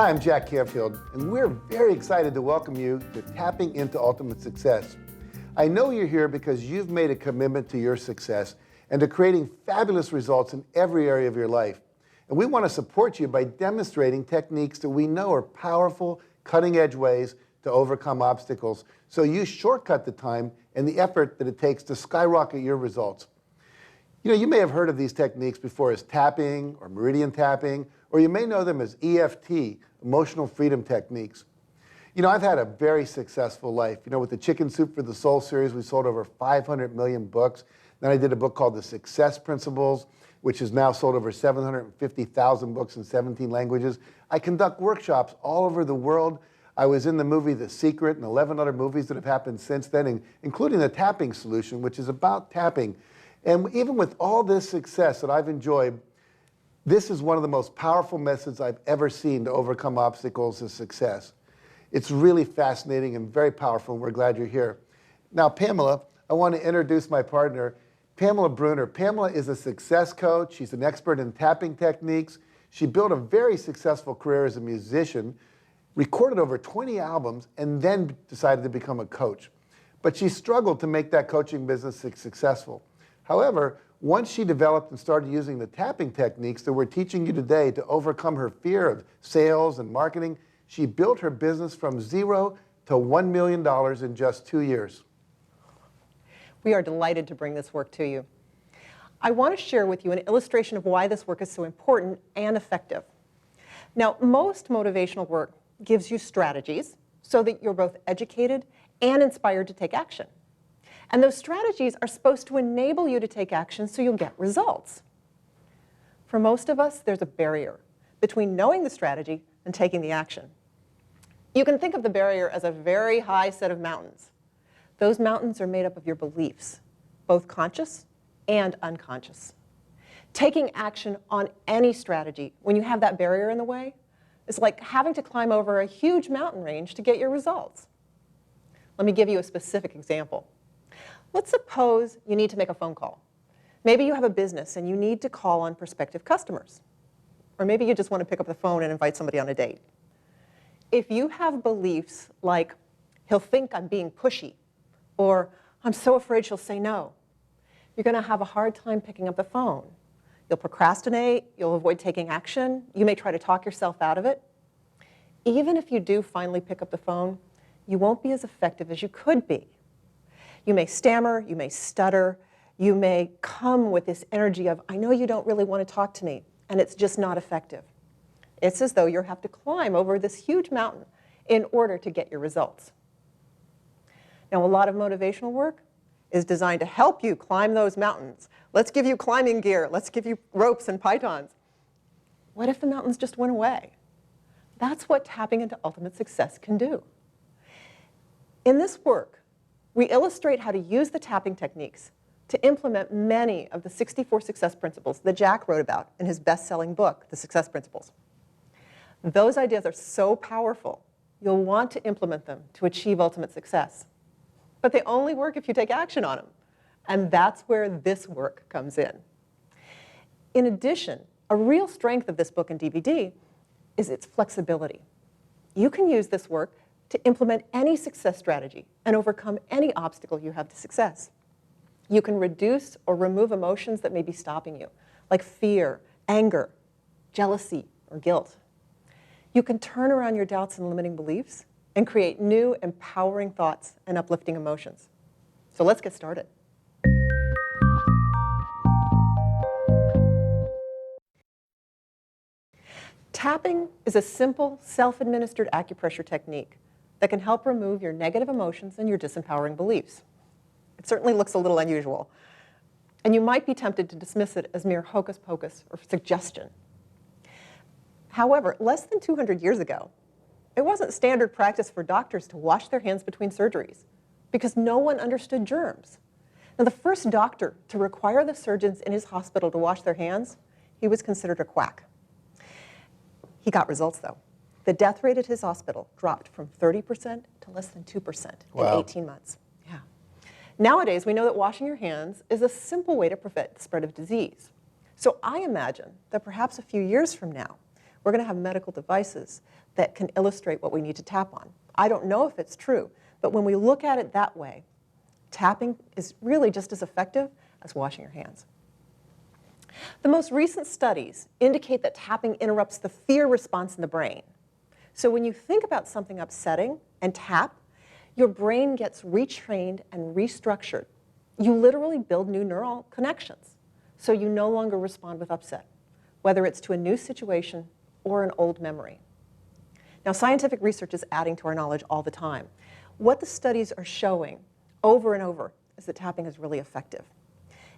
Hi, I'm Jack Canfield, and we're very excited to welcome you to Tapping into Ultimate Success. I know you're here because you've made a commitment to your success and to creating fabulous results in every area of your life. And we want to support you by demonstrating techniques that we know are powerful, cutting-edge ways to overcome obstacles, so you shortcut the time and the effort that it takes to skyrocket your results. You know, you may have heard of these techniques before as tapping or meridian tapping, or you may know them as EFT, emotional freedom techniques. You know, I've had a very successful life. You know, with the Chicken Soup for the Soul series, we sold over 500 million books. Then I did a book called The Success Principles, which has now sold over 750,000 books in 17 languages. I conduct workshops all over the world. I was in the movie The Secret and 11 other movies that have happened since then, including the Tapping Solution, which is about tapping. And even with all this success that I've enjoyed, this is one of the most powerful methods I've ever seen to overcome obstacles is success. It's really fascinating and very powerful, and we're glad you're here. Now, Pamela, I want to introduce my partner, Pamela Bruner. Pamela is a success coach. She's an expert in tapping techniques. She built a very successful career as a musician, recorded over 20 albums, and then decided to become a coach. But she struggled to make that coaching business successful. However, once she developed and started using the tapping techniques that we're teaching you today to overcome her fear of sales and marketing, she built her business from $0 to $1 million in just 2 years. We are delighted to bring this work to you. I want to share with you an illustration of why this work is so important and effective. Now, most motivational work gives you strategies so that you're both educated and inspired to take action. And those strategies are supposed to enable you to take action so you'll get results. For most of us, there's a barrier between knowing the strategy and taking the action. You can think of the barrier as a very high set of mountains. Those mountains are made up of your beliefs, both conscious and unconscious. Taking action on any strategy when you have that barrier in the way is like having to climb over a huge mountain range to get your results. Let me give you a specific example. Let's suppose you need to make a phone call. Maybe you have a business and you need to call on prospective customers. Or maybe you just want to pick up the phone and invite somebody on a date. If you have beliefs like, he'll think I'm being pushy, or I'm so afraid she'll say no, you're going to have a hard time picking up the phone. You'll procrastinate, you'll avoid taking action, you may try to talk yourself out of it. Even if you do finally pick up the phone, you won't be as effective as you could be. You may stammer, you may stutter, you may come with this energy of, I know you don't really want to talk to me, and it's just not effective. It's as though you have to climb over this huge mountain in order to get your results. Now, a lot of motivational work is designed to help you climb those mountains. Let's give you climbing gear. Let's give you ropes and pythons. What if the mountains just went away? That's what tapping into ultimate success can do. In this work, we illustrate how to use the tapping techniques to implement many of the 64 success principles that Jack wrote about in his best-selling book, The Success Principles. Those ideas are so powerful, you'll want to implement them to achieve ultimate success. But they only work if you take action on them. And that's where this work comes in. In addition, a real strength of this book and DVD is its flexibility. You can use this work to implement any success strategy and overcome any obstacle you have to success. You can reduce or remove emotions that may be stopping you, like fear, anger, jealousy, or guilt. You can turn around your doubts and limiting beliefs and create new, empowering thoughts and uplifting emotions. So let's get started. Tapping is a simple, self-administered acupressure technique that can help remove your negative emotions and your disempowering beliefs. It certainly looks a little unusual, and you might be tempted to dismiss it as mere hocus pocus or suggestion. However, less than 200 years ago, it wasn't standard practice for doctors to wash their hands between surgeries because no one understood germs. Now, the first doctor to require the surgeons in his hospital to wash their hands, he was considered a quack. He got results, though. The death rate at his hospital dropped from 30% to less than 2% in 18 months. Yeah. Nowadays, we know that washing your hands is a simple way to prevent the spread of disease. So I imagine that perhaps a few years from now, we're going to have medical devices that can illustrate what we need to tap on. I don't know if it's true, but when we look at it that way, tapping is really just as effective as washing your hands. The most recent studies indicate that tapping interrupts the fear response in the brain. So when you think about something upsetting and tap, your brain gets retrained and restructured. You literally build new neural connections, so you no longer respond with upset, whether it's to a new situation or an old memory. Now, scientific research is adding to our knowledge all the time. What the studies are showing over and over is that tapping is really effective.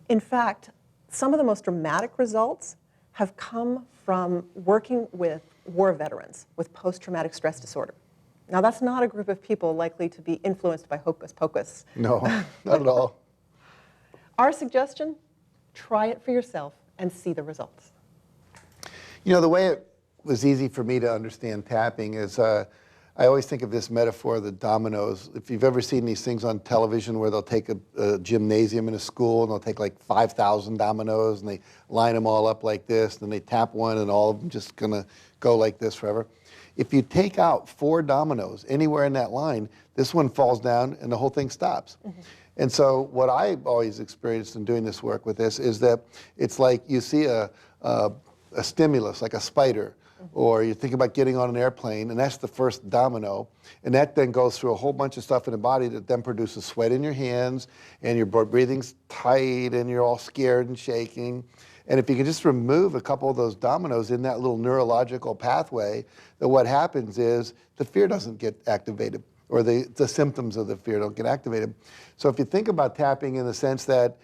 In fact, some of the most dramatic results have come from working with war veterans with post-traumatic stress disorder. Now, that's not a group of people likely to be influenced by hocus pocus. No, not at all. Our suggestion, try it for yourself and see the results. You know, the way it was easy for me to understand tapping is I always think of this metaphor of the dominoes. If you've ever seen these things on television where they'll take a gymnasium in a school and they'll take like 5,000 dominoes and they line them all up like this, and they tap one and all of them just gonna go like this forever. If you take out 4 dominoes anywhere in that line, this one falls down and the whole thing stops. Mm-hmm. And so what I've always experienced in doing this work with this is that it's like you see a stimulus, like a spider, or you think about getting on an airplane, and that's the first domino, and that then goes through a whole bunch of stuff in the body that then produces sweat in your hands, and your breathing's tight, and you're all scared and shaking. And if you can just remove a couple of those dominoes in that little neurological pathway, then what happens is the fear doesn't get activated, or the symptoms of the fear don't get activated. So if you think about tapping in the sense that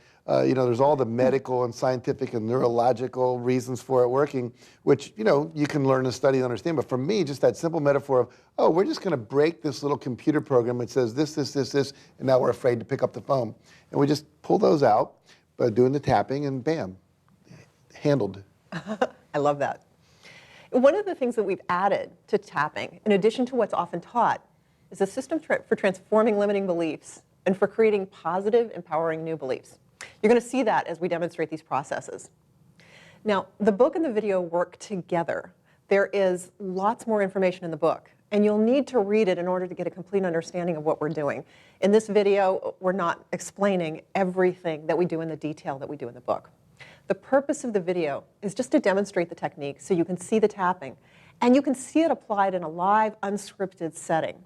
you know, there's all the medical and scientific and neurological reasons for it working, which, you know, you can learn and study and understand. But for me, just that simple metaphor of, oh, we're just going to break this little computer program that says this, and now we're afraid to pick up the phone. And we just pull those out by doing the tapping, and bam, handled. I love that. One of the things that we've added to tapping, in addition to what's often taught, is a system for transforming limiting beliefs and for creating positive, empowering new beliefs. You're going to see that as we demonstrate these processes. Now, the book and the video work together. There is lots more information in the book, and you'll need to read it in order to get a complete understanding of what we're doing. In this video, we're not explaining everything that we do in the detail that we do in the book. The purpose of the video is just to demonstrate the technique so you can see the tapping, and you can see it applied in a live, unscripted setting.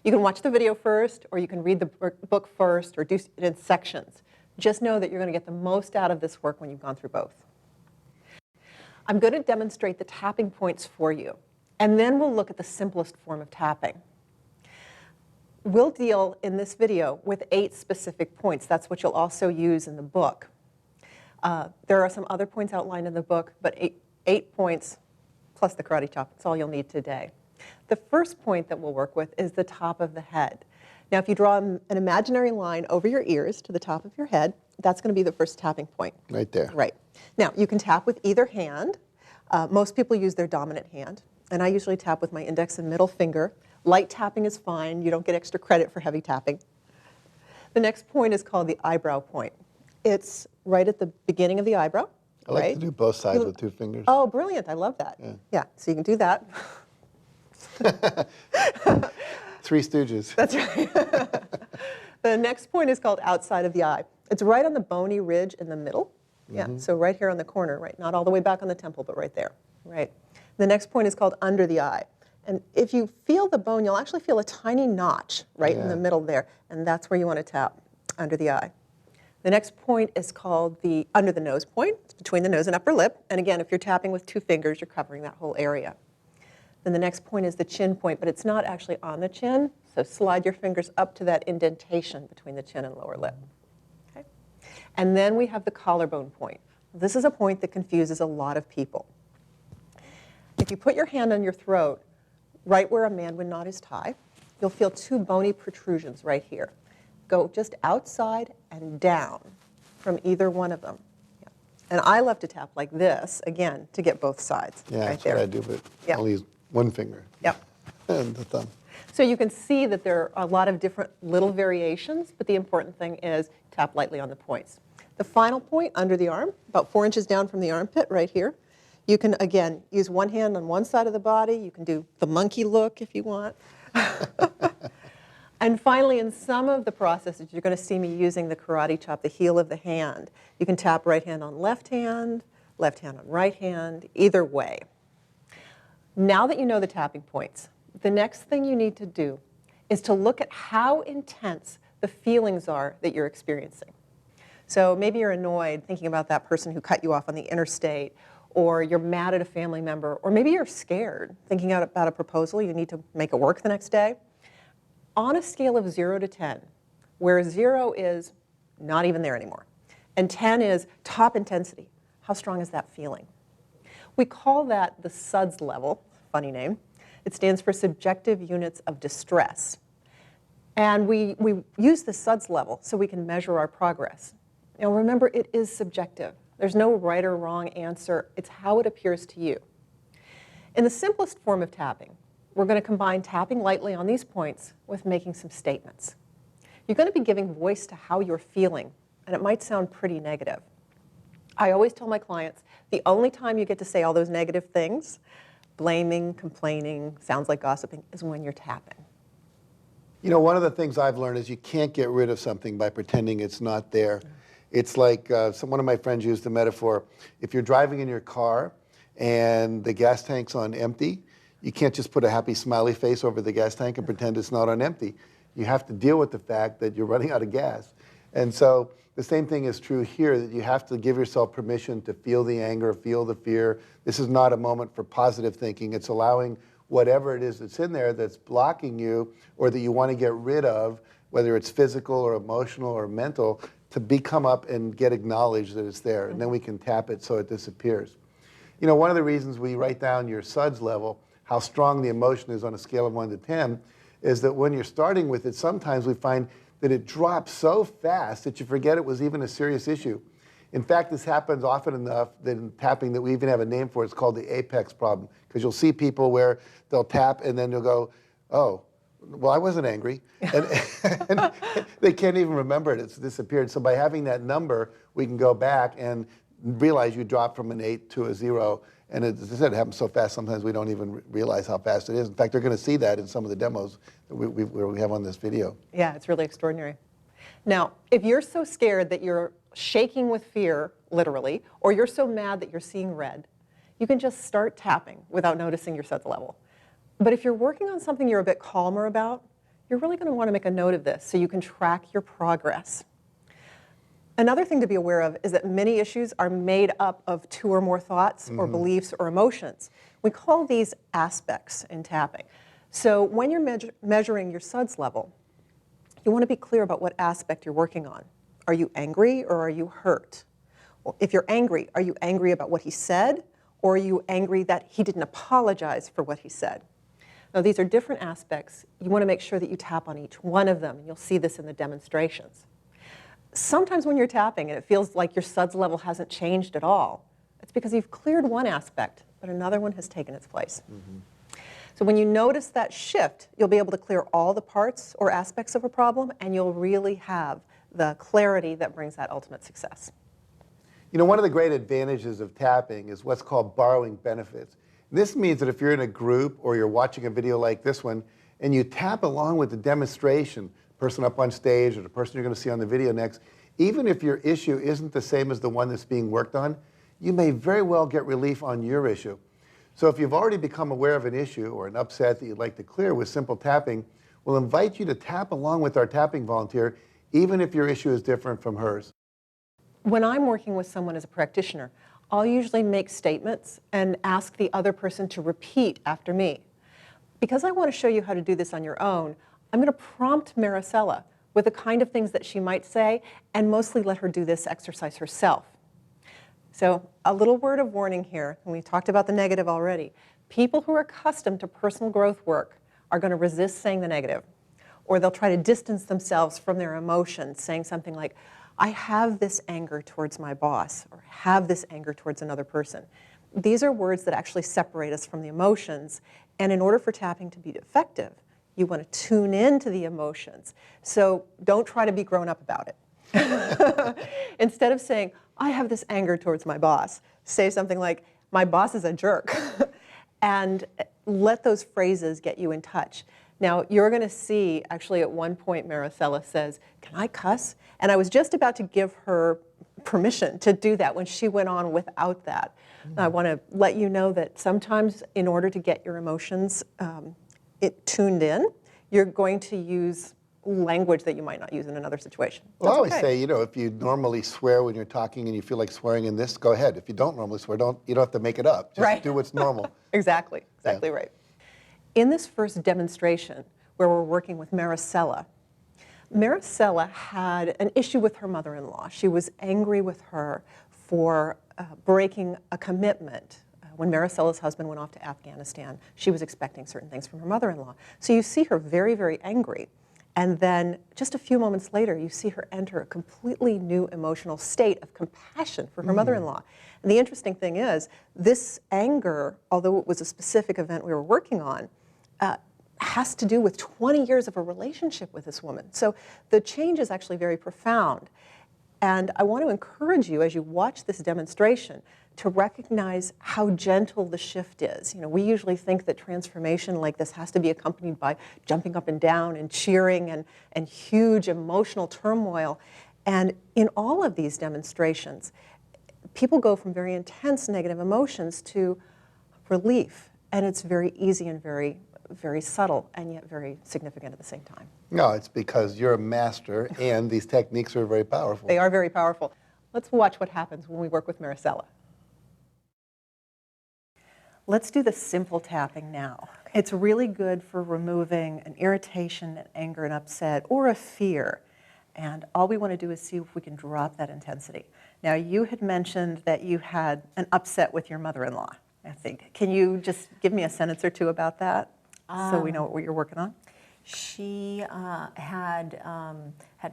You can watch the video first, or you can read the book first, or do it in sections. Just know that you're going to get the most out of this work when you've gone through both. I'm going to demonstrate the tapping points for you, and then we'll look at the simplest form of tapping. We'll deal in this video with 8 specific points. That's what you'll also use in the book. There are some other points outlined in the book, but 8 points plus the karate chop. That's all you'll need today. The first point that we'll work with is the top of the head. Now, if you draw an imaginary line over your ears to the top of your head, that's going to be the first tapping point. Right there. Right. Now, you can tap with either hand. Most people use their dominant hand, and I usually tap with my index and middle finger. Light tapping is fine. You don't get extra credit for heavy tapping. The next point is called the eyebrow point. It's right at the beginning of the eyebrow. I like to do both sides with 2 fingers. Oh, brilliant. I love that. Yeah, so you can do that. 3 Stooges. That's right. The next point is called outside of the eye. It's right on the bony ridge in the middle. Yeah, so right here on the corner, right? Not all the way back on the temple, but right there. Right. The next point is called under the eye. And if you feel the bone, you'll actually feel a tiny notch right in the middle there. And that's where you want to tap, under the eye. The next point is called the under the nose point. It's between the nose and upper lip. And again, if you're tapping with 2 fingers, you're covering that whole area. Then the next point is the chin point, but it's not actually on the chin. So slide your fingers up to that indentation between the chin and lower lip. Okay? And then we have the collarbone point. This is a point that confuses a lot of people. If you put your hand on your throat, right where a man would knot his tie, you'll feel 2 bony protrusions right here. Go just outside and down from either one of them. Yeah. And I love to tap like this, again, to get both sides. Yeah, right that's there. what I do, but I'll use 1 finger. Yep. And the thumb. So you can see that there are a lot of different little variations, but the important thing is tap lightly on the points. The final point, under the arm, about 4 inches down from the armpit, right here, You can, again, use one hand on one side of the body. You can do the monkey look if you want. And finally, in some of the processes, you're going to see me using the karate chop, the heel of the hand. You can tap right hand on left hand on right hand, either way. Now that you know the tapping points, the next thing you need to do is to look at how intense the feelings are that you're experiencing. So maybe you're annoyed thinking about that person who cut you off on the interstate, or you're mad at a family member, or maybe you're scared thinking about a proposal you need to make it work the next day. On a scale of 0 to 10, where 0 is not even there anymore, and 10 is top intensity, how strong is that feeling? We call that the SUDS level, funny name. It stands for Subjective Units of Distress. And we use the SUDS level so we can measure our progress. Now remember, it is subjective. There's no right or wrong answer. It's how it appears to you. In the simplest form of tapping, we're going to combine tapping lightly on these points with making some statements. You're going to be giving voice to how you're feeling, and it might sound pretty negative. I always tell my clients, the only time you get to say all those negative things, blaming, complaining, sounds like gossiping, is when you're tapping. You know, one of the things I've learned is you can't get rid of something by pretending it's not there. It's like one of my friends used the metaphor, if you're driving in your car and the gas tank's on empty, you can't just put a happy smiley face over the gas tank and pretend it's not on empty. You have to deal with the fact that you're running out of gas. And so the same thing is true here, that you have to give yourself permission to feel the anger, feel the fear. This is not a moment for positive thinking. It's allowing whatever it is that's in there that's blocking you or that you want to get rid of, whether it's physical or emotional or mental, to come up and get acknowledged that it's there. And then we can tap it so it disappears. You know, one of the reasons we write down your SUDS level, how strong the emotion is on a scale of 1 to 10, is that when you're starting with it, sometimes we find that it drops so fast that you forget it was even a serious issue. In fact, this happens often enough that in tapping that we even have a name for it. It's called the apex problem. Because you'll see people where they'll tap and then they'll go, oh, well, I wasn't angry. And they can't even remember it. It's disappeared. So by having that number, we can go back and realize you dropped from an 8 to a 0. And as I said, it happens so fast, sometimes we don't even realize how fast it is. In fact, they're going to see that in some of the demos that we have on this video. Yeah, it's really extraordinary. Now, if you're so scared that you're shaking with fear, literally, or you're so mad that you're seeing red, you can just start tapping without noticing your SUDS level. But if you're working on something you're a bit calmer about, you're really going to want to make a note of this so you can track your progress. Another thing to be aware of is that many issues are made up of 2 or more thoughts or beliefs or emotions. We call these aspects in tapping. So when you're measuring your SUDS level, you want to be clear about what aspect you're working on. Are you angry or are you hurt? Well, if you're angry, are you angry about what he said, or are you angry that he didn't apologize for what he said? Now, these are different aspects. You want to make sure that you tap on each one of them, and you'll see this in the demonstrations. Sometimes when you're tapping and it feels like your SUDS level hasn't changed at all, it's because you've cleared one aspect, but another one has taken its place. So when you notice that shift, you'll be able to clear all the parts or aspects of a problem, and you'll really have the clarity that brings that ultimate success. You know, one of the great advantages of tapping is what's called borrowing benefits. This means that if you're in a group or you're watching a video like this one, and you tap along with the demonstration, person up on stage or the person you're going to see on the video next, even if your issue isn't the same as the one that's being worked on, you may very well get relief on your issue. So if you've already become aware of an issue or an upset that you'd like to clear with simple tapping, we'll invite you to tap along with our tapping volunteer, even if your issue is different from hers. When I'm working with someone as a practitioner, I'll usually make statements and ask the other person to repeat after me. Because I want to show you how to do this on your own, I'm going to prompt Maricela with the kind of things that she might say, and mostly let her do this exercise herself. So a little word of warning here, and we talked about the negative already. People who are accustomed to personal growth work are going to resist saying the negative, or they'll try to distance themselves from their emotions, saying something like, I have this anger towards my boss, or have this anger towards another person. These are words that actually separate us from the emotions, and in order for tapping to be effective, you want to tune into the emotions. So don't try to be grown up about it. Instead of saying, I have this anger towards my boss, say something like, my boss is a jerk. And let those phrases get you in touch. Now, you're going to see, actually, at one point, Maricela says, "Can I cuss?" And I was just about to give her permission to do that when she went on without that. I want to let you know that sometimes, in order to get your emotions tuned in, you're going to use language that you might not use in another situation. Well, I That's always okay. say, if you normally swear when you're talking and you feel like swearing in this, go ahead. If you don't normally swear, you don't have to make it up. Just Right. do what's normal. Exactly Yeah. right. In this first demonstration, where we're working with Maricela had an issue with her mother-in-law. She was angry with her for breaking a commitment. When Maricela's husband went off to Afghanistan, she was expecting certain things from her mother-in-law. So you see her very, very angry. And then just a few moments later, you see her enter a completely new emotional state of compassion for her mother-in-law. And the interesting thing is, this anger, although it was a specific event we were working on, has to do with 20 years of a relationship with this woman. So the change is actually very profound. And I want to encourage you, as you watch this demonstration, to recognize how gentle the shift is. We usually think that transformation like this has to be accompanied by jumping up and down and cheering and huge emotional turmoil. And in all of these demonstrations, people go from very intense negative emotions to relief. And it's very easy and very, very subtle, and yet very significant at the same time. No, it's because you're a master, and these techniques are very powerful. They are very powerful. Let's watch what happens when we work with Maricela. Let's do the simple tapping now. It's really good for removing an irritation, an anger, an upset, or a fear. And all we want to do is see if we can drop that intensity. Now, you had mentioned that you had an upset with your mother-in-law, I think. Can you just give me a sentence or two about that so we know what you're working on? She had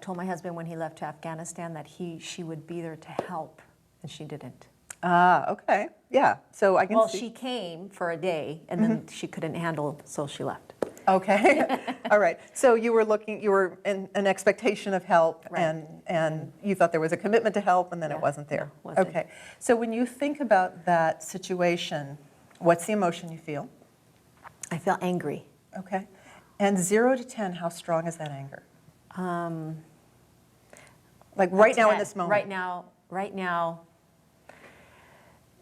told my husband when he left to Afghanistan that she would be there to help, and she didn't. Okay. Yeah. So I can Well, see. she came for a day, and then she couldn't handle, so she left. Okay. All right. So you were in an expectation of help, Right. and you thought there was a commitment to help, and then it wasn't there. No, wasn't. Okay. So when you think about that situation, what's the emotion you feel? I feel angry. Okay. And 0 to 10, how strong is that anger? Like right now in this moment. Right now.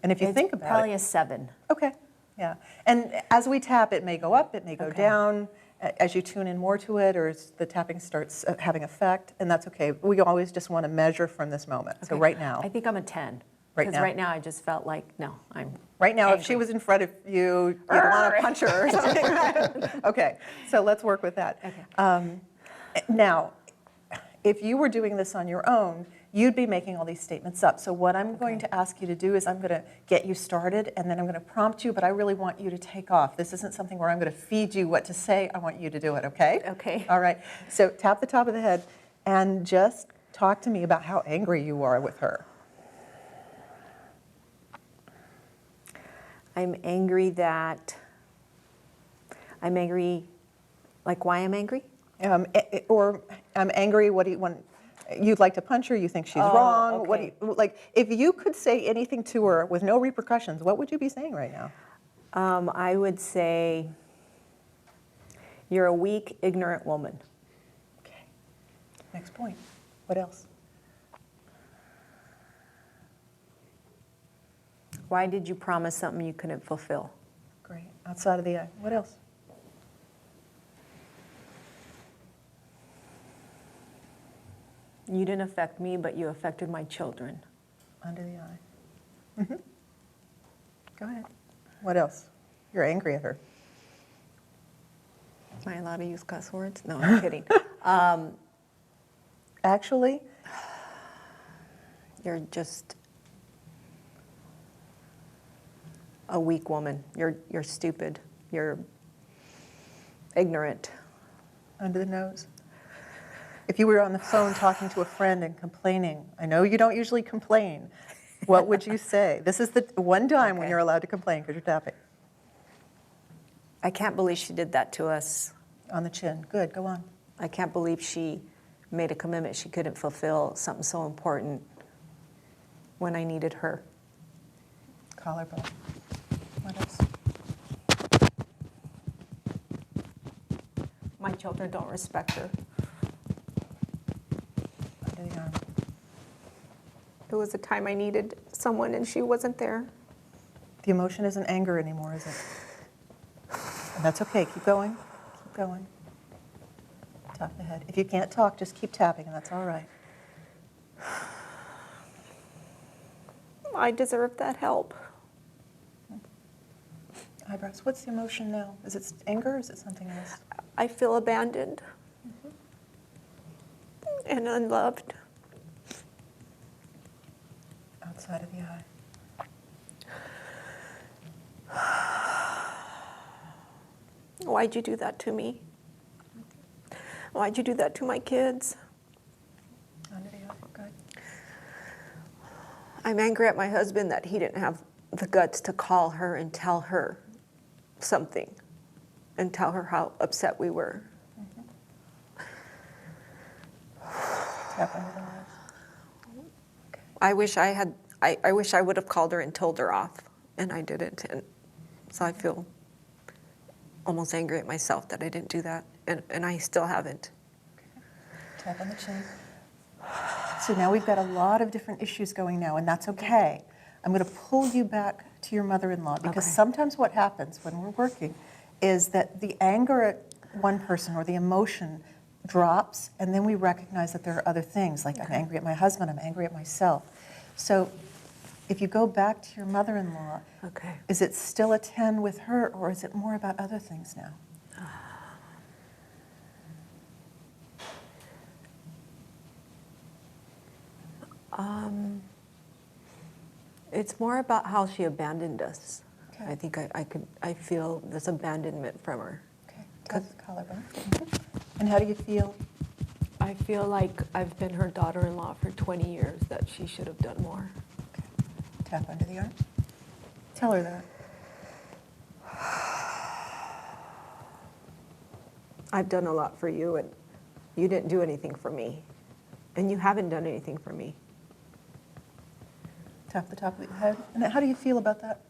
And if you It's think about probably it. a 7. Okay. Yeah. And as we tap, it may go up, it may go Okay. down. As you tune in more to it, or as the tapping starts having effect, and that's okay. We always just want to measure from this moment. So Okay. right now. I think I'm a 10. Right Because now. right now I just felt like, no, I'm Right now, angry. if she was in front of you, you'd want to punch her or something. Okay, so let's work with that. Okay. Now, if you were doing this on your own, you'd be making all these statements up. So what I'm going to ask you to do is I'm going to get you started, and then I'm going to prompt you, but I really want you to take off. This isn't something where I'm going to feed you what to say. I want you to do it, okay? Okay. All right. So tap the top of the head and just talk to me about how angry you are with her. I'm angry, like why I'm angry? Or I'm angry, what do you want? You'd like to punch her, you think she's Oh, wrong. What do okay. you, like, if you could say anything to her with no repercussions, what would you be saying right now? I would say, you're a weak, ignorant woman. Okay. Next point. What else? Why did you promise something you couldn't fulfill? Great. Outside of the eye. What else? You didn't affect me, but you affected my children. Under the eye. Mm-hmm. Go ahead. What else? You're angry at her. Am I allowed to use cuss words? No, I'm kidding. Actually, You're just a weak woman. You're stupid. You're ignorant. under the nose. If you were on the phone talking to a friend and complaining, I know you don't usually complain, what would you say? This is the one time when Okay. you're allowed to complain because you're tapping. I can't believe she did that to us. On the chin. Good, go on. I can't believe she made a commitment she couldn't fulfill, something so important when I needed her. Collarbone. children don't respect her. Under the arm. It was a time I needed someone and she wasn't there. The emotion isn't anger anymore, is it? And that's okay. Keep going. Keep going. Tap the head. If you can't talk, just keep tapping, and that's all right. I deserve that help. Eyebrows. What's the emotion now? Is it anger or is it something else? I feel abandoned and unloved. Outside of the eye. Why'd you do that to me? Why'd you do that to my kids? Under the eye. Good. I'm angry at my husband that he didn't have the guts to call her and tell her something and tell her how upset we were. Tap under the eyes. Okay. I wish I would have called her and told her off, and I didn't. And so I feel almost angry at myself that I didn't do that, and I still haven't. Tap on the chin. So now we've got a lot of different issues going now, and that's okay. I'm going to pull you back to your mother-in-law, because Okay. sometimes what happens when we're working is that the anger at one person or the emotion drops, and then we recognize that there are other things, like I'm angry at my husband, I'm angry at myself. So if you go back to your mother-in-law, Okay. is it still a 10 with her, or is it more about other things now? It's more about how she abandoned us. Okay. I think I feel this abandonment from her. Okay, tap the collarbone. And how do you feel? I feel like I've been her daughter-in-law for 20 years, that she should have done more. Okay. Tap under the arm. Tell her that. I've done a lot for you, and you didn't do anything for me. And you haven't done anything for me. Tap the top of your head. And how do you feel about that?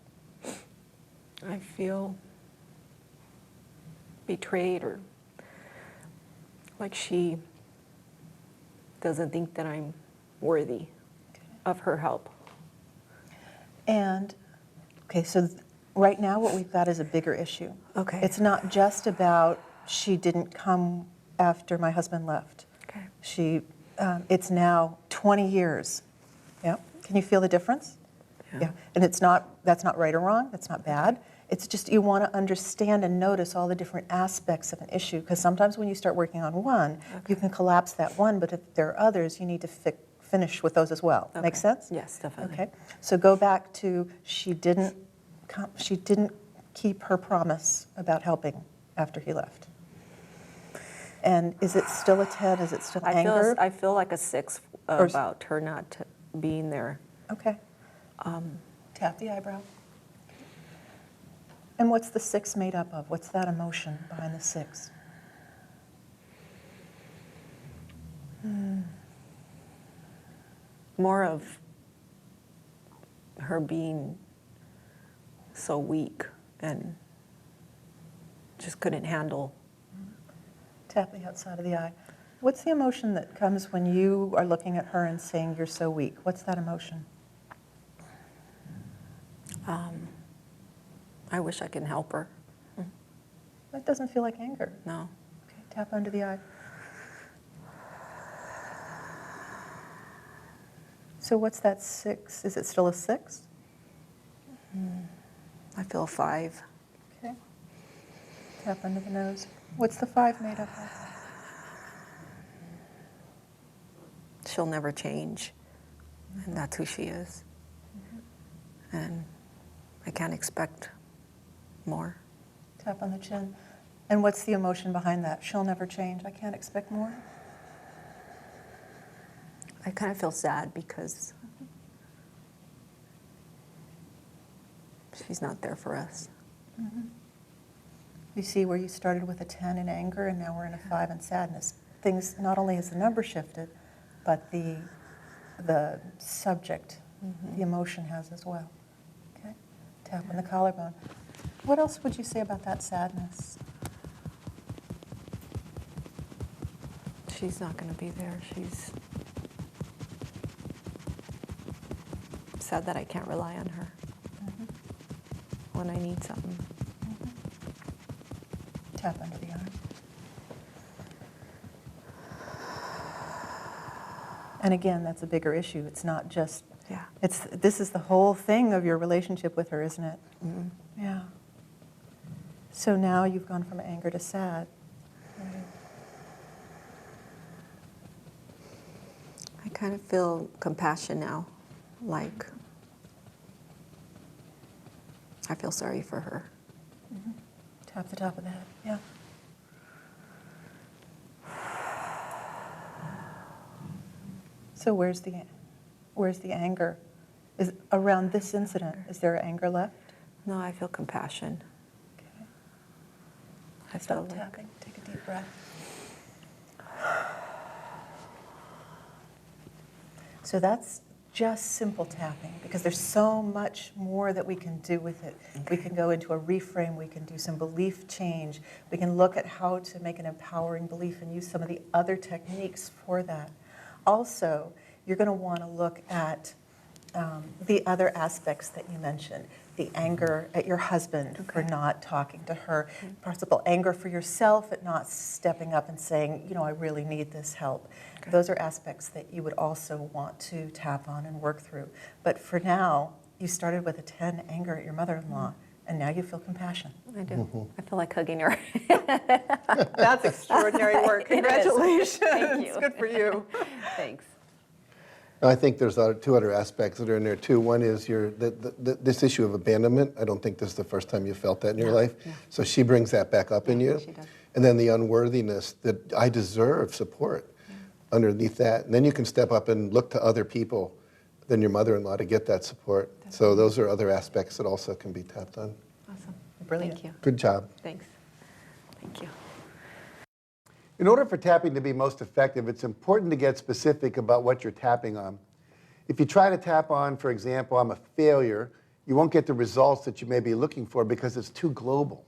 I feel betrayed, or like she doesn't think that I'm worthy of her help. And, okay, so right now what we've got is a bigger issue. Okay. It's not just about she didn't come after my husband left. Okay. It's now 20 years. Yeah. Can you feel the difference? Yeah. And that's not right or wrong. That's not bad. It's just you want to understand and notice all the different aspects of an issue, because sometimes when you start working on one, you can collapse that one, but if there are others, you need to finish with those as well. Okay. Make sense? Yes, definitely. Okay. So go back to she didn't keep her promise about helping after he left. And is it still a 10? Is it still anger? I feel like a 6 about her not being there. Okay. Tap the eyebrow. And what's the 6 made up of? What's that emotion behind the 6? More of her being so weak and just couldn't handle. Tap the outside of the eye. What's the emotion that comes when you are looking at her and saying you're so weak? What's that emotion? I wish I could help her. That doesn't feel like anger. No. Okay, tap under the eye. So what's that 6? Is it still a 6? I feel 5. Okay. Tap under the nose. What's the 5 made up of? She'll never change, and that's who she is. And I can't expect more. Tap on the chin. And what's the emotion behind that? She'll never change. I can't expect more. I kind of feel sad because she's not there for us. You see where you started with a 10 in anger, and now we're in a 5 in sadness. Things, not only has the number shifted, but the subject, the emotion has as well. Okay? Tap on the collarbone. What else would you say about that sadness? She's not going to be there. She's sad that I can't rely on her when I need something. Tap under the arm. And again, that's a bigger issue. It's not just, Yeah. this is the whole thing of your relationship with her, isn't it? Yeah. So now you've gone from anger to sad. I kind of feel compassion now, like I feel sorry for her. Tap the top of the head, yeah. So where's the anger? Is around this incident, is there anger left? No, I feel compassion. Okay. I feel Stop like tapping, take a deep breath. So that's just simple tapping, because there's so much more that we can do with it. We can go into a reframe, we can do some belief change, we can look at how to make an empowering belief and use some of the other techniques for that. Also, you're going to want to look at the other aspects that you mentioned. The anger at your husband for not talking to her, possible anger for yourself at not stepping up and saying, you know, I really need this help. Those are aspects that you would also want to tap on and work through. But for now, you started with a 10 anger at your mother-in-law, and now you feel compassion. I do. I feel like hugging her. That's extraordinary work. It is. Congratulations. Thank you. Good for you. Thanks. I think there's two other aspects that are in there too. One is this issue of abandonment. I don't think this is the first time you felt that in your life. Yeah. So she brings that back up in you. She does. And then the unworthiness that I deserve support underneath that. And then you can step up and look to other people than your mother-in-law to get that support. So those are other aspects that also can be tapped on. Awesome. Brilliant. Thank you. Good job. Thanks. Thank you. In order for tapping to be most effective, it's important to get specific about what you're tapping on. If you try to tap on, for example, I'm a failure, you won't get the results that you may be looking for because it's too global.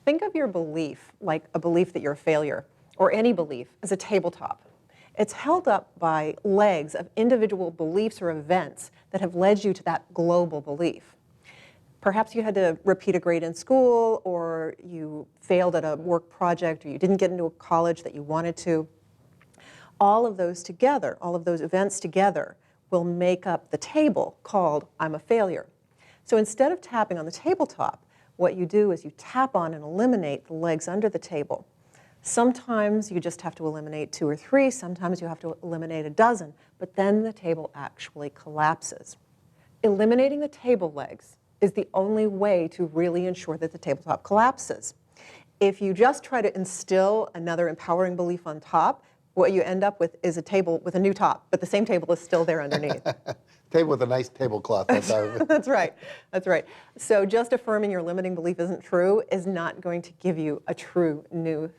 Think of your belief like a belief that you're a failure, or any belief, as a tabletop. It's held up by legs of individual beliefs or events that have led you to that global belief. Perhaps you had to repeat a grade in school, or you failed at a work project, or you didn't get into a college that you wanted to. All of those together, all of those events together, will make up the table called I'm a failure. So instead of tapping on the tabletop, what you do is you tap on and eliminate the legs under the table. Sometimes you just have to eliminate 2 or 3, sometimes you have to eliminate a dozen, but then the table actually collapses. Eliminating the table legs is the only way to really ensure that the tabletop collapses. If you just try to instill another empowering belief on top, what you end up with is a table with a new top, but the same table is still there underneath. Table with a nice tablecloth. That's right. That's right. So just affirming your limiting belief isn't true is not going to give you a true new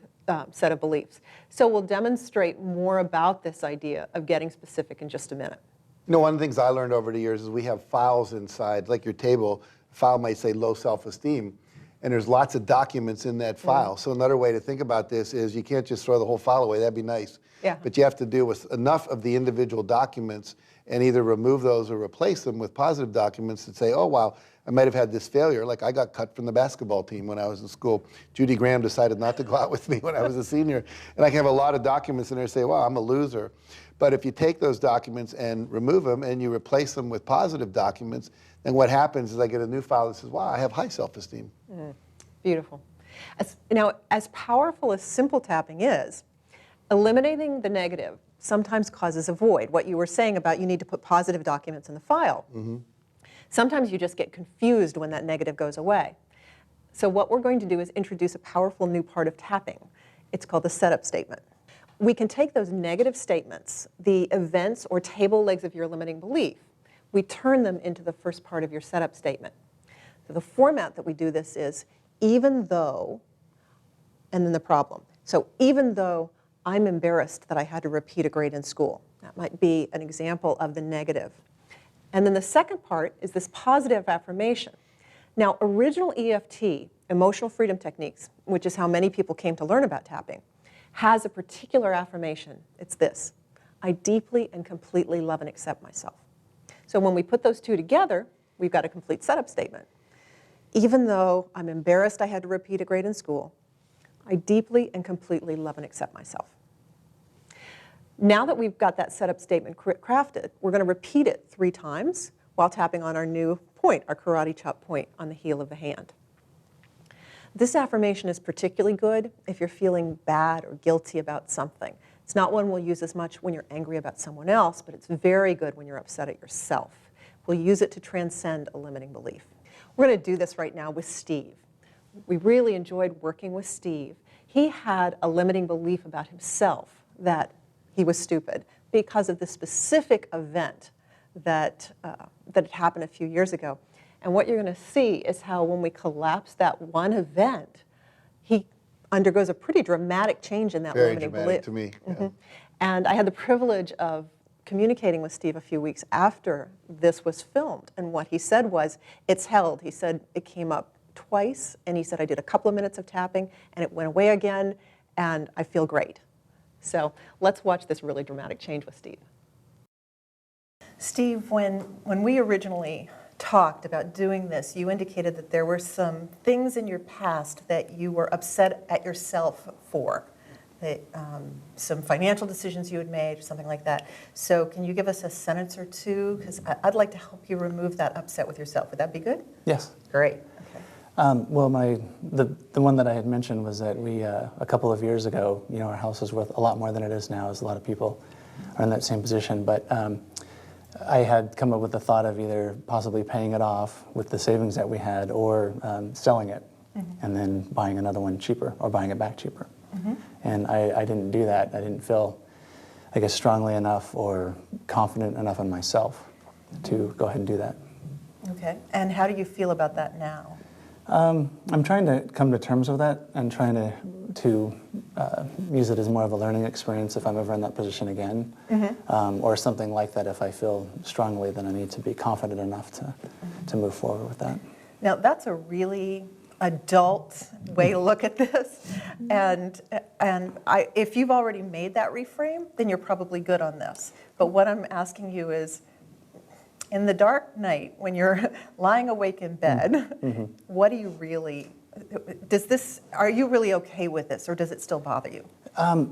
set of beliefs. So we'll demonstrate more about this idea of getting specific in just a minute. You know, one of the things I learned over the years is we have files inside, like your table. A file might say low self-esteem, and there's lots of documents in that file. So another way to think about this is you can't just throw the whole file away. That'd be nice. Yeah. But you have to do with enough of the individual documents and either remove those or replace them with positive documents that say, oh, wow, I might have had this failure. Like I got cut from the basketball team when I was in school. Judy Graham decided not to go out with me when I was a senior. And I can have a lot of documents in there that say, wow, I'm a loser. But if you take those documents and remove them and you replace them with positive documents, then what happens is I get a new file that says, wow, I have high self-esteem. Beautiful. Now, as powerful as simple tapping is, eliminating the negative sometimes causes a void. What you were saying about you need to put positive documents in the file. Sometimes you just get confused when that negative goes away. So what we're going to do is introduce a powerful new part of tapping. It's called the setup statement. We can take those negative statements, the events or table legs of your limiting belief, we turn them into the first part of your setup statement. So the format that we do this is even though, and then the problem. So even though I'm embarrassed that I had to repeat a grade in school. That might be an example of the negative. And then the second part is this positive affirmation. Now, original EFT, emotional freedom techniques, which is how many people came to learn about tapping, has a particular affirmation. It's this: I deeply and completely love and accept myself. So when we put those two together, we've got a complete setup statement. Even though I'm embarrassed I had to repeat a grade in school, I deeply and completely love and accept myself. Now that we've got that setup statement crafted, we're going to repeat it 3 times while tapping on our new point, our karate chop point on the heel of the hand. This affirmation is particularly good if you're feeling bad or guilty about something. It's not one we'll use as much when you're angry about someone else, but it's very good when you're upset at yourself. We'll use it to transcend a limiting belief. We're going to do this right now with Steve. We really enjoyed working with Steve. He had a limiting belief about himself that he was stupid because of the specific event that had happened a few years ago. And what you're going to see is how when we collapse that one event, he undergoes a pretty dramatic change in that limiting belief. Very dramatic to me. Yeah. Mm-hmm. And I had the privilege of communicating with Steve a few weeks after this was filmed. And what he said was, it's held. He said it came up twice, and he said I did a couple of minutes of tapping, and it went away again, and I feel great. So let's watch this really dramatic change with Steve. Steve, when we originally talked about doing this, you indicated that there were some things in your past that you were upset at yourself for, that, some financial decisions you had made, or something like that. So can you give us a sentence or two? Because I'd like to help you remove that upset with yourself. Would that be good? Yes. Great. Okay. Well, the one that I had mentioned was that we, a couple of years ago, our house was worth a lot more than it is now, as a lot of people are in that same position. But I had come up with the thought of either possibly paying it off with the savings that we had, or selling it and then buying another one cheaper, or buying it back cheaper. And I didn't do that. I didn't feel, I guess, strongly enough or confident enough in myself to go ahead and do that. Okay. And how do you feel about that now? I'm trying to come to terms with that and trying to use it as more of a learning experience if I'm ever in that position again, or something like that if I feel strongly that I need to be confident enough to move forward with that. Now, that's a really adult way to look at this, and if you've already made that reframe, then you're probably good on this. But what I'm asking you is, in the dark night, when you're lying awake in bed, what do you really, are you really okay with this, or does it still bother you?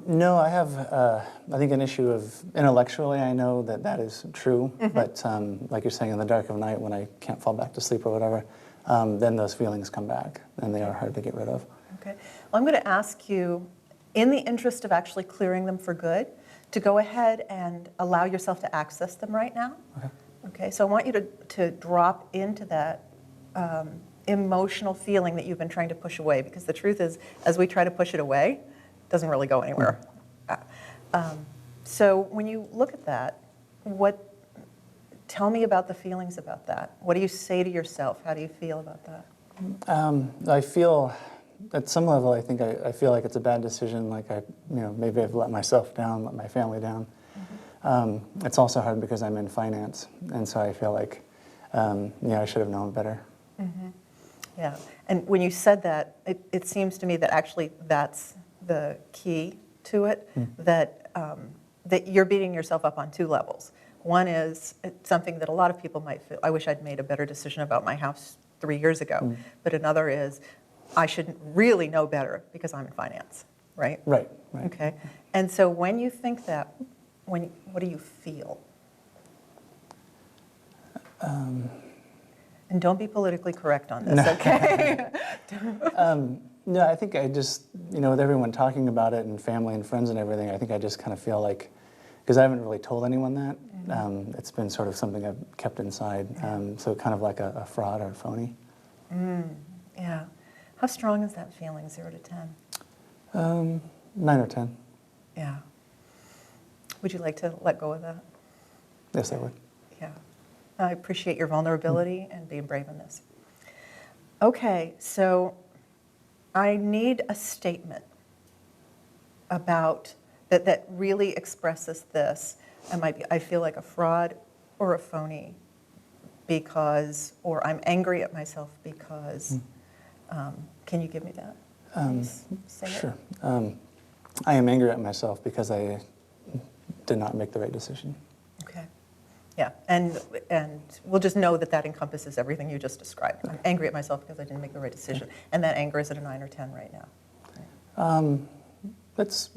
No, I have, I think, an issue of, intellectually I know that is true, but like you're saying, in the dark of night when I can't fall back to sleep or whatever, then those feelings come back, and they are hard to get rid of. Okay. Well, I'm going to ask you, in the interest of actually clearing them for good, to go ahead and allow yourself to access them right now. Okay. Okay, so I want you to drop into that emotional feeling that you've been trying to push away, because the truth is, as we try to push it away, it doesn't really go anywhere. So when you look at that, tell me about the feelings about that. What do you say to yourself? How do you feel about that? I feel, at some level, I think I feel like it's a bad decision, like maybe I've let myself down, let my family down. It's also hard because I'm in finance, and so I feel like, I should have known better. Yeah, and when you said that, it seems to me that actually that's the key to it, that you're beating yourself up on 2 levels. One is it's something that a lot of people might feel, I wish I'd made a better decision about my house 3 years ago. But another is, I should really know better because I'm in finance, right? Right. Okay, and so when you think that, what do you feel? And don't be politically correct on this, okay? No, I think I just, with everyone talking about it and family and friends and everything, I think I just kind of feel like, because I haven't really told anyone that, it's been sort of something I've kept inside, so kind of like a fraud or a phony. Yeah. How strong is that feeling, 0 to 10? 9 or 10. Yeah. Would you like to let go of that? Yes, I would. Yeah. I appreciate your vulnerability and being brave in this. Okay, so I need a statement about that really expresses this. I feel like a fraud or a phony because, or I'm angry at myself because. Can you give me that? Say Sure. it. I am angry at myself because I did not make the right decision. Okay. Yeah, and we'll just know that that encompasses everything you just described. I'm angry at myself because I didn't make the right decision. And that anger is at a 9 or 10 right now. That's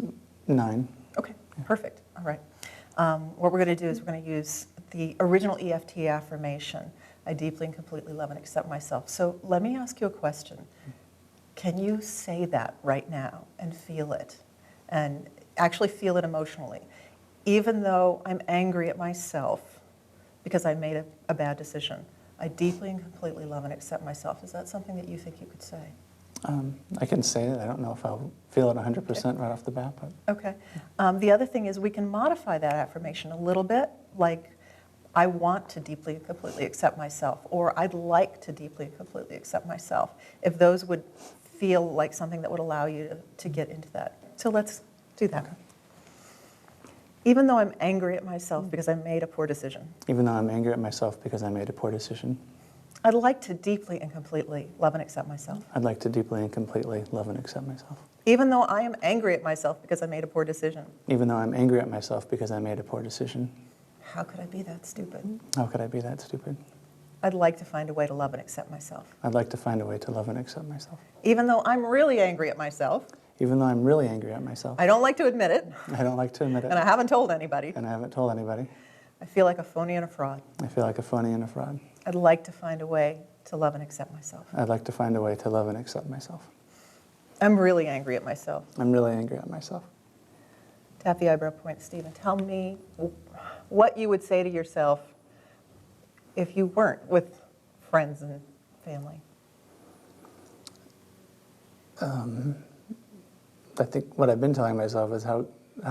9. Okay, perfect. All right. What we're going to do is we're going to use the original EFT affirmation. I deeply and completely love and accept myself. So let me ask you a question. Can you say that right now and feel it? And actually feel it emotionally. Even though I'm angry at myself because I made a bad decision, I deeply and completely love and accept myself. Is that something that you think you could say? I can say it. I don't know if I'll feel it 100% right off the bat. But. Okay. The other thing is we can modify that affirmation a little bit, like I want to deeply and completely accept myself, or I'd like to deeply and completely accept myself, if those would feel like something that would allow you to get into that. So let's do that. Okay. Even though I'm angry at myself because I made a poor decision. Even though I'm angry at myself because I made a poor decision. I'd like to deeply and completely love and accept myself. I'd like to deeply and completely love and accept myself. Even though I am angry at myself because I made a poor decision. Even though I'm angry at myself because I made a poor decision. How could I be that stupid? How could I be that stupid? I'd like to find a way to love and accept myself. I'd like to find a way to love and accept myself. Even though I'm really angry at myself. Even though I'm really angry at myself. I don't like to admit it. I don't like to admit it. And I haven't told anybody. And I haven't told anybody. I feel like a phony and a fraud. I feel like a phony and a fraud. I'd like to find a way to love and accept myself. I'd like to find a way to love and accept myself. I'm really angry at myself. I'm really angry at myself. Tap the eyebrow point, Stephen. Tell me what you would say to yourself if you weren't with friends and family. I think what I've been telling myself is how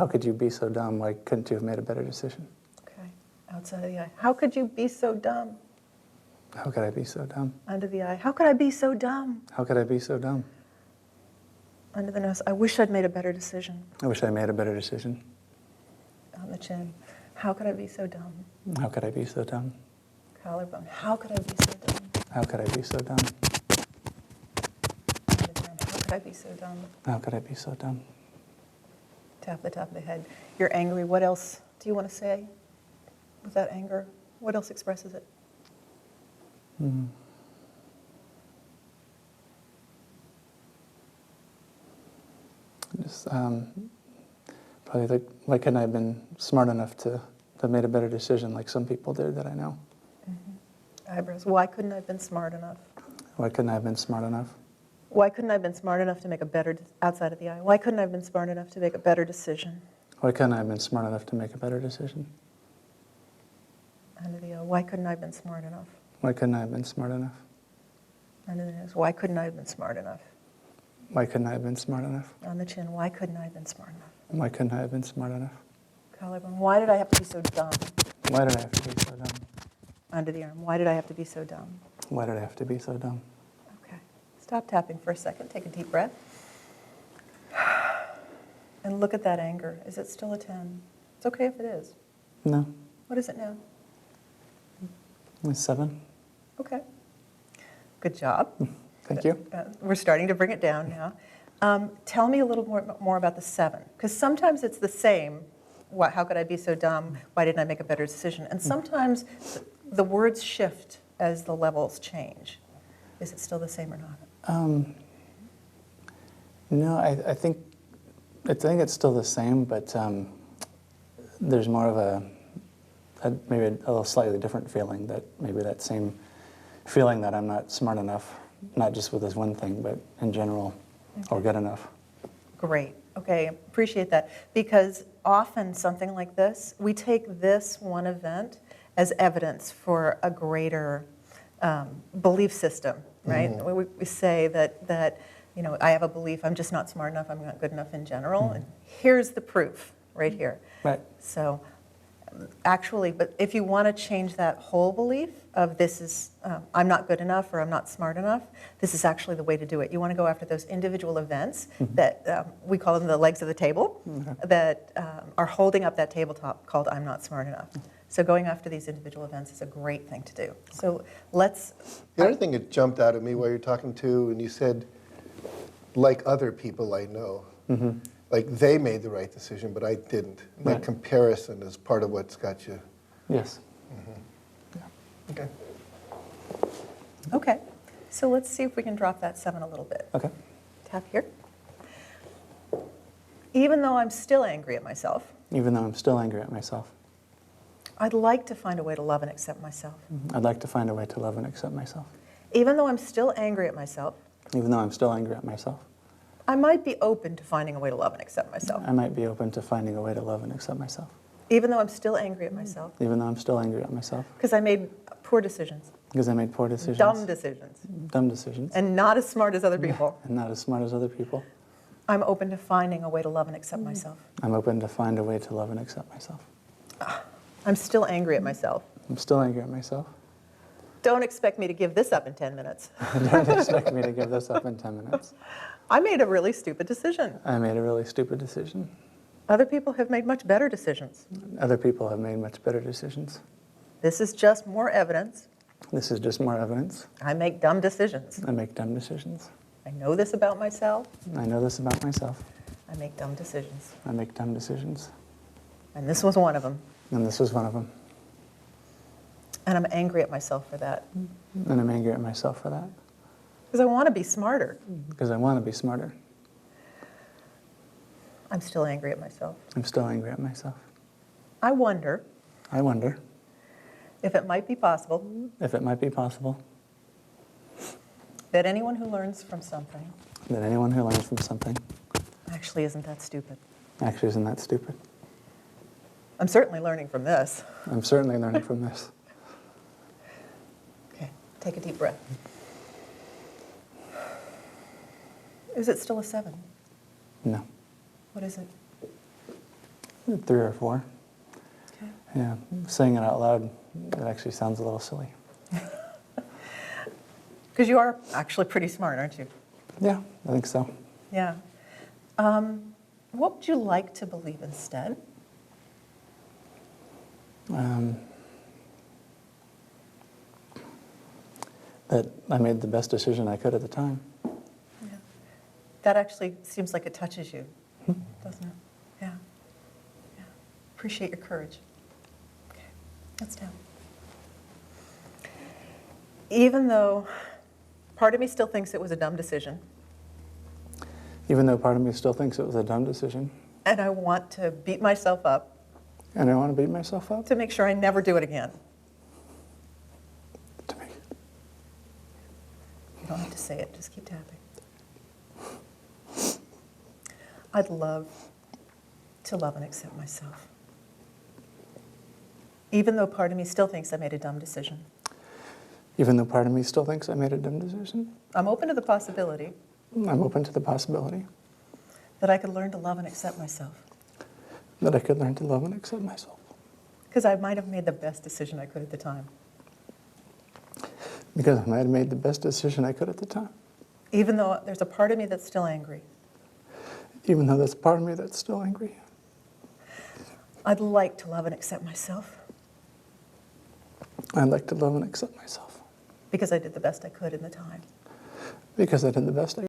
could you be so dumb? Why couldn't you have made a better decision? Okay. Outside of the eye. How could you be so dumb? How could I be so dumb? Under the eye. How could I be so dumb? How could I be so dumb? Under the nose. I wish I'd made a better decision. I wish I made a better decision. On the chin. How could I be so dumb? How could I be so dumb? Collarbone. How could I be so dumb? How could I be so dumb? How could I be so dumb? How could I be so dumb? Tap the top of the head. You're angry. What else do you want to say with that anger? What else expresses it? Just probably like, why couldn't I have been smart enough to have made a better decision like some people did that I know? Eyebrows. Why couldn't I have been smart enough? Why couldn't I have been smart enough? Why couldn't I have been smart enough to make a better, outside of the eye, why couldn't I have been smart enough to make a better decision? Why couldn't I have been smart enough to make a better decision? Under the eye, why couldn't I have been smart enough? Why couldn't I have been smart enough? Under the nose, why couldn't I have been smart enough? Why couldn't I have been smart enough? On the chin, why couldn't I have been smart enough? Why couldn't I have been smart enough? Collarbone, why did I have to be so dumb? Why did I have to be so dumb? Under the arm, why did I have to be so dumb? Why did I have to be so dumb? Okay, stop tapping for a second, take a deep breath. And look at that anger. Is it still a 10? It's okay if it is. No. What is it now? It's 7. Okay. Good job. Thank you. We're starting to bring it down now. Tell me a little more about the 7, because sometimes it's the same. How could I be so dumb? Why didn't I make a better decision? And sometimes the words shift as the levels change. Is it still the same or not? No, I think it's still the same, but there's more of a maybe a little slightly different feeling, that maybe that same feeling that I'm not smart enough, not just with this one thing, but in general, or good enough. Great. Okay, appreciate that. Because often something like this, we take this one event as evidence for a greater belief system, right? We say that I have a belief, I'm just not smart enough, I'm not good enough in general, and here's the proof right here. Right. So actually, but if you want to change that whole belief of this is, I'm not good enough or I'm not smart enough, this is actually the way to do it. You want to go after those individual events that we call them the legs of the table, that are holding up that tabletop called I'm not smart enough. So going after these individual events is a great thing to do. So let's... The other thing that jumped out at me while you're talking to, and you said, like other people I know. like they made the right decision, but I didn't. And that Right. comparison is part of what's got you. Yes. Okay. Okay, so let's see if we can drop that 7 a little bit. Okay. Tap here. Even though I'm still angry at myself, Even though I'm still angry at myself, I'd like to find a way to love and accept myself. I'd like to find a way to love and accept myself. Even though I'm still angry at myself, Even though I'm still angry at myself, I might be open to finding a way to love and accept myself. I might be open to finding a way to love and accept myself. Even though I'm still angry at myself, Even though I'm still angry at myself, because I made poor decisions, because I made poor decisions. dumb decisions, Dumb decisions. and not as smart as other people. And not as smart as other people. I'm open to finding a way to love and accept myself. I'm open to find a way to love and accept myself. I'm still angry at myself. I'm still angry at myself. Don't expect me to give this up in 10 minutes. Don't expect me to give this up in 10 minutes. I made a really stupid decision. I made a really stupid decision. Other people have made much better decisions. Other people have made much better decisions. This is just more evidence. This is just more evidence. I make dumb decisions. I make dumb decisions. I know this about myself. I know this about myself. I make dumb decisions. I make dumb decisions. And this was one of them. And this was one of them. And I'm angry at myself for that. And I'm angry at myself for that. Because I want to be smarter. Because I want to be smarter. I'm still angry at myself. I'm still angry at myself. I wonder I wonder if it might be possible if it might be possible that anyone who learns from something that anyone who learns from something actually isn't that stupid. actually isn't that stupid. I'm certainly learning from this. I'm certainly learning from this. Okay, take a deep breath. Is it still a 7? No. What is it? 3 or 4. Okay. Yeah. Saying it out loud, it actually sounds a little silly. Because you are actually pretty smart, aren't you? Yeah, I think so. Yeah. What would you like to believe instead? That I made the best decision I could at the time. Yeah. That actually seems like it touches you, doesn't it? Yeah. Yeah. Appreciate your courage. Okay, that's down. Even though part of me still thinks it was a dumb decision, Even though part of me still thinks it was a dumb decision, and I want to beat myself up and I want to beat myself up to make sure I never do it again. to make You don't have to say it, just keep tapping. I'd love to love and accept myself. Even though part of me still thinks I made a dumb decision. Even though part of me still thinks I made a dumb decision, I'm open to the possibility I'm open to the possibility that I could learn to love and accept myself. that I could learn to love and accept myself. Because I might have made the best decision I could at the time. Because I might have made the best decision I could at the time. Even though there's a part of me that's still angry. Even though there's a part of me that's still angry. I'd like to love and accept myself. I'd like to love and accept myself. Because I did the best I could in the time. Because I did the best I